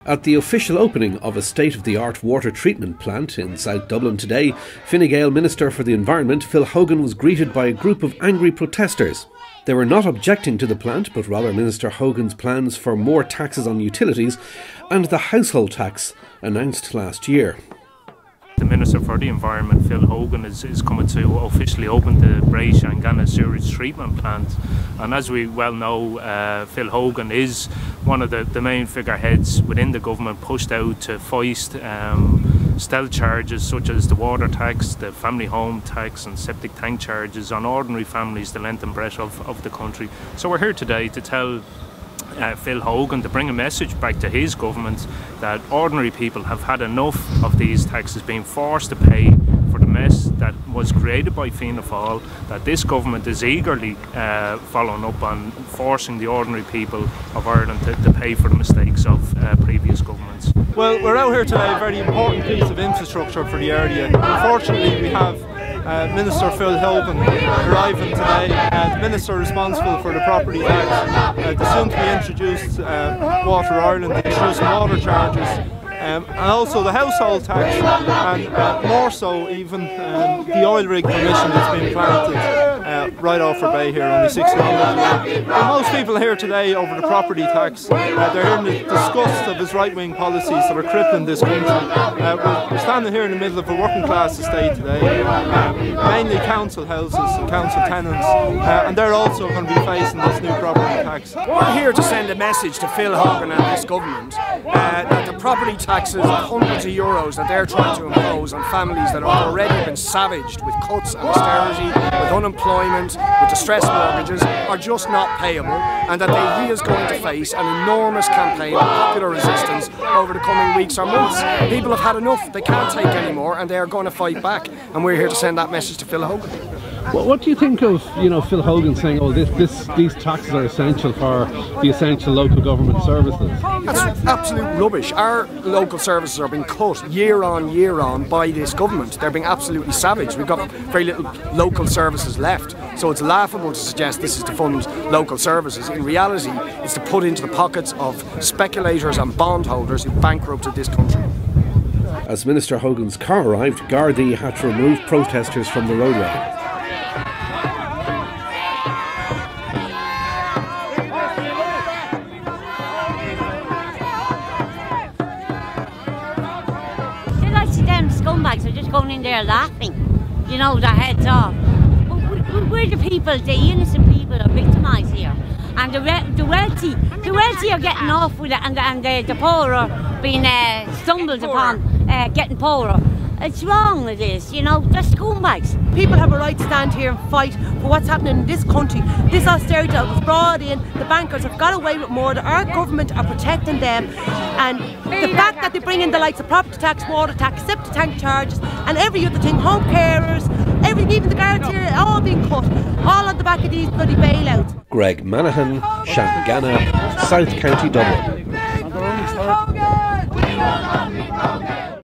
At the official opening of a state-of-the-art water treatment plant in South Dublin today, Fine Gael Minister for the Environment Phil Hogan was greeted by a group of angry protesters. They were not objecting to the plant, but rather Minister Hogan's plans for more taxes on utilities and the household tax announced last year. The Minister for the Environment, Phil Hogan, is coming to officially open the Shanganagh sewage treatment plant. And as we well know, Phil Hogan is one of the main figureheads within the government pushed out to foist stealth charges such as the water tax, the family home tax and septic tank charges on ordinary families the length and breadth of the country. So we're here today to tell Phil Hogan to bring a message back to his government that ordinary people have had enough of these taxes being forced to pay for the mess that was created by Fianna Fáil, that this government is eagerly following up on forcing the ordinary people of Ireland to pay for the mistakes of previous governments. Well, we're out here today, a very important piece of infrastructure for the area. Unfortunately, we have Minister Phil Hogan arriving today, the Minister responsible for the property tax, the soon to be introduced Water Ireland, introduced water charges, and also the household tax, and more so even the oil rig permission that's been planted right off our bay here, only 6 kilometres away. Most people here today over the property tax, they're hearing the disgust of his right-wing policies that are crippling this country. We're standing here in the middle of a working class estate today, mainly council houses and council tenants, and they're also going to be facing this new property tax. We're here to send a message to Phil Hogan and this government that the property taxes of hundreds of euros that they're trying to impose on families that have already been savaged with cuts and austerity, with unemployment, with distressed mortgages, are just not payable, and that he is going to face an enormous campaign of popular resistance over the coming weeks or months. People have had enough, they can't take anymore, and they are going to fight back, and we're here to send that message to Phil Hogan. Well, what do you think of, Phil Hogan saying, oh, these taxes are essential for the essential local government services? That's absolute rubbish. Our local services are being cut year on by this government. They're being absolutely savage. We've got very little local services left, so it's laughable to suggest this is to fund local services. In reality, it's to put into the pockets of speculators and bondholders who bankrupted this country. As Minister Hogan's car arrived, Gardaí had to remove protesters from the roadway. Scumbags are just going in there laughing, their heads off. But we're the people, the innocent people are victimised here, and the wealthy are getting off with it, and the poor are being stumbled upon, getting poorer. It's wrong, it is, they're scumbags. People have a right to stand here and fight for what's happening in this country. This austerity that was brought in, the bankers have got away with more. Our government are protecting them, and the fact that they bring in the likes of property tax, water tax, septic tank charges and every other thing, home carers, everything, even the guards here, all being cut, all on the back of these bloody bailouts. Greg Manahan, Shanganagh, South County Dublin.